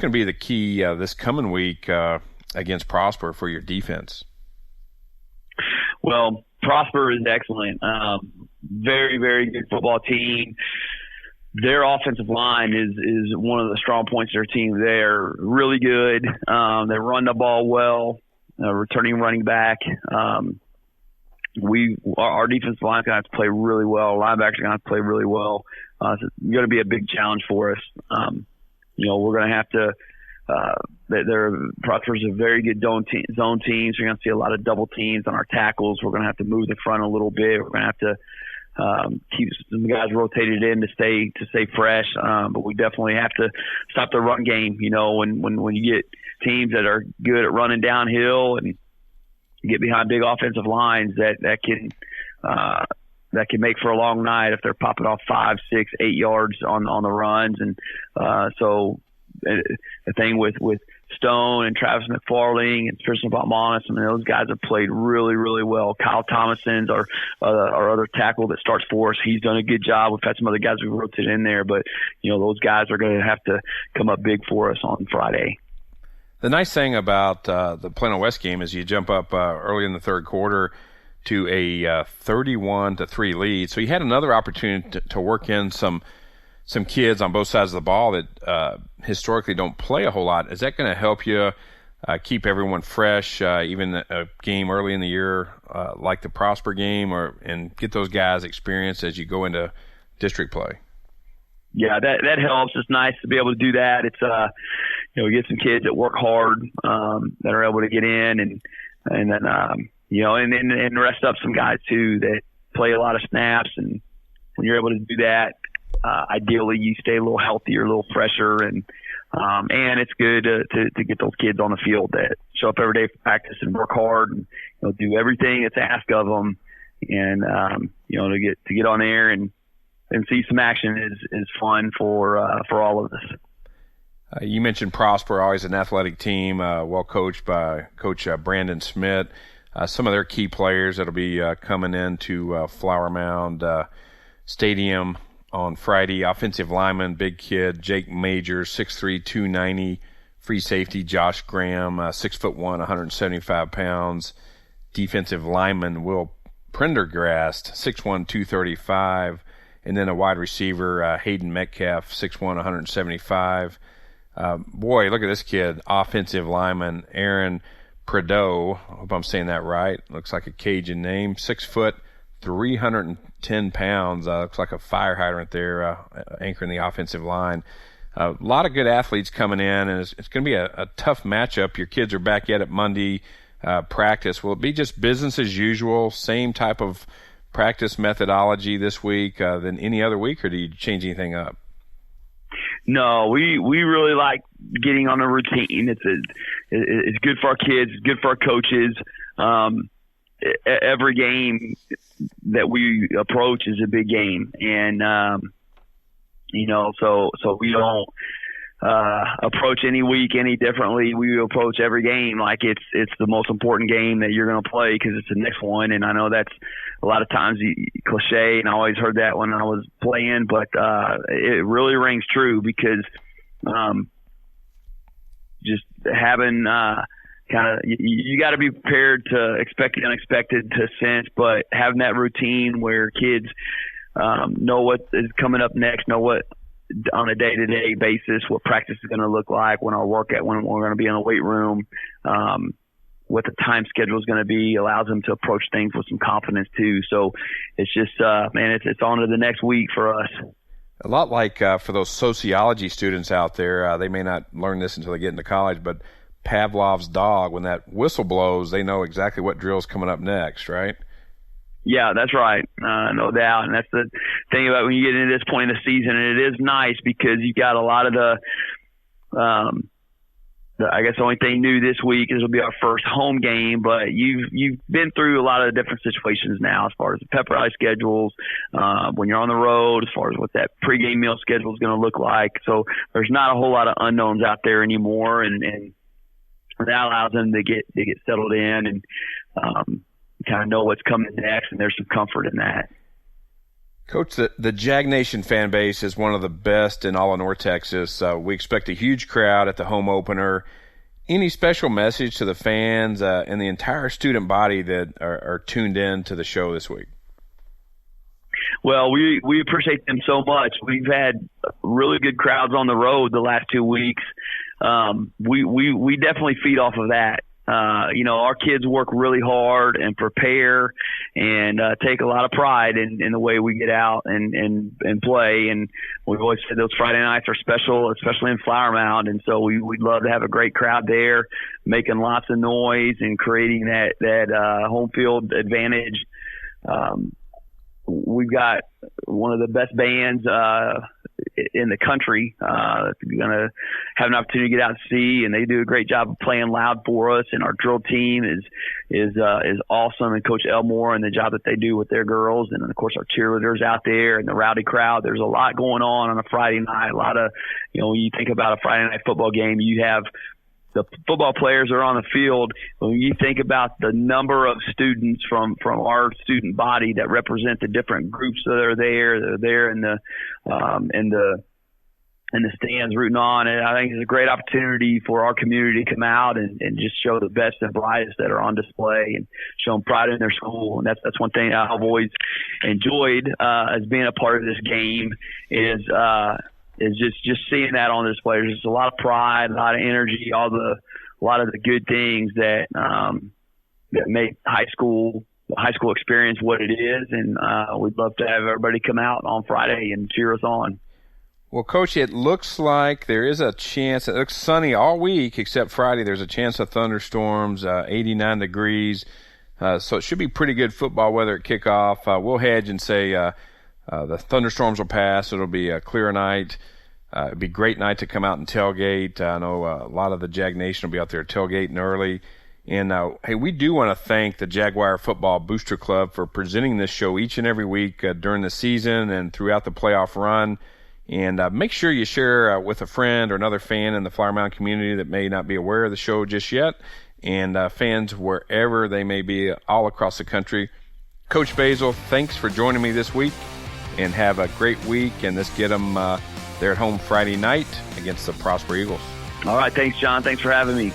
going to be the key this coming week against Prosper for your defense? Well, Prosper is excellent. Very, very good football team. Their offensive line is one of the strong points of their team. They're really good. They run the ball well, returning running back. Our defensive line is going to have to play really well. Linebackers are going to have to play really well. So it's going to be a big challenge for us. We're going to have to Prosper's a very good zone team, so you're going to see a lot of double teams on our tackles. We're going to have to move the front a little bit. We're going to have to keep some guys rotated in to stay fresh. But we definitely have to stop the run game. When you get teams that are good at running downhill and get behind big offensive lines, that can make for a long night if they're popping off 5, 6, 8 yards on the runs. And so the thing with Stone and Travis McFarling and Tristan Botmanis, those guys have played really, really well. Kyle Thomason's our other tackle that starts for us. He's done a good job. We've had some other guys we've rotated in there, but those guys are going to have to come up big for us on Friday. The nice thing about the Plano West game is you jump up early in the third quarter to a 31-3 lead. So you had another opportunity to work in some kids on both sides of the ball that historically don't play a whole lot. Is that going to help you keep everyone fresh, even a game early in the year like the Prosper game, and get those guys experience as you go into district play? Yeah, that helps. It's nice to be able to do that. It's we get some kids that work hard that are able to get in, and then and rest up some guys too that play a lot of snaps. And when you're able to do that, ideally you stay a little healthier, a little fresher, and it's good to get those kids on the field that show up every day for practice and work hard and do everything that's asked of them, and to get on there and see some action is fun for all of us. You mentioned Prosper, always an athletic team, well coached by Coach Brandon Smith. Some of their key players that'll be coming into Flower Mound Stadium on Friday. Offensive lineman, big kid, Jake Majors, 6'3", 290. Free safety, Josh Graham, 6'1", 175 pounds. Defensive lineman, Will Prendergast, 6'1", 235. And then a wide receiver, Hayden Metcalf, 6'1", 175. Boy, look at this kid, offensive lineman, Aaron Prideaux. I hope I'm saying that right. Looks like a Cajun name. 6 foot, 310 pounds. Looks like a fire hydrant there, anchoring the offensive line. A lot of good athletes coming in, and it's going to be a tough matchup. Your kids are back yet at Monday practice. Will it be just business as usual, same type of practice methodology this week than any other week, or do you change anything up? No, we really like getting on a routine. It's good for our kids. It's good for our coaches. Every game that we approach is a big game, and so we don't approach any week any differently. We approach every game like it's the most important game that you're going to play because it's the next one. And I know that's a lot of times cliche, and I always heard that when I was playing, but it really rings true because just having you got to be prepared to expect the unexpected to sense, but having that routine where kids know what is coming up next, know what on a day-to-day basis, what practice is going to look like, when we're going to be in the weight room, what the time schedule is going to be, allows them to approach things with some confidence too. So it's just, it's on to the next week for us. A lot like for those sociology students out there, they may not learn this until they get into college, but Pavlov's dog, when that whistle blows, they know exactly what drill's coming up next, right? Yeah, that's right. No doubt. And that's the thing about when you get into this point in the season, and it is nice because you got a lot of I guess the only thing new this week is it'll be our first home game, but you've been through a lot of different situations now as far as the pep rally schedules, when you're on the road, as far as what that pregame meal schedule is going to look like. So there's not a whole lot of unknowns out there anymore, and that allows them to get settled in and kind of know what's coming next, and there's some comfort in that. Coach, the Jag Nation fan base is one of the best in all of North Texas. We expect a huge crowd at the home opener. Any special message to the fans and the entire student body that are tuned in to the show this week? Well, we appreciate them so much. We've had really good crowds on the road the last 2 weeks. We definitely feed off of that. Our kids work really hard and prepare and take a lot of pride in the way we get out and play. And we've always said those Friday nights are special, especially in Flower Mound. And so we'd love to have a great crowd there, making lots of noise and creating that home field advantage. We've got one of the best bands in the country. Going to have an opportunity to get out and see, and they do a great job of playing loud for us. And our drill team is awesome, and Coach Elmore and the job that they do with their girls, and of course our cheerleaders out there and the rowdy crowd. There's a lot going on a Friday night. A lot of, when you think about a Friday night football game, you have the football players are on the field. When you think about the number of students from our student body that represent the different groups that are there, they're there in the stands rooting on. And I think it's a great opportunity for our community to come out and just show the best and brightest that are on display and show them pride in their school. And that's one thing I've always enjoyed as being a part of this game is just seeing that on display. There's just a lot of pride, a lot of energy, a lot of the good things that make the high school experience what it is. And we'd love to have everybody come out on Friday and cheer us on. Well, Coach, it looks like there is a chance. It looks sunny all week except Friday. There's a chance of thunderstorms, 89 degrees. So it should be pretty good football weather at kickoff. We'll hedge and say the thunderstorms will pass. It'll be a clear night. It'd be a great night to come out and tailgate. I know a lot of the Jag Nation will be out there tailgating early. And, hey, we do want to thank the Jaguar Football Booster Club for presenting this show each and every week during the season and throughout the playoff run. And make sure you share with a friend or another fan in the Flower Mound community that may not be aware of the show just yet, and fans wherever they may be all across the country. Coach Basil, thanks for joining me this week, and have a great week, and let's get them there at home Friday night against the Prosper Eagles. All right, thanks, John. Thanks for having me.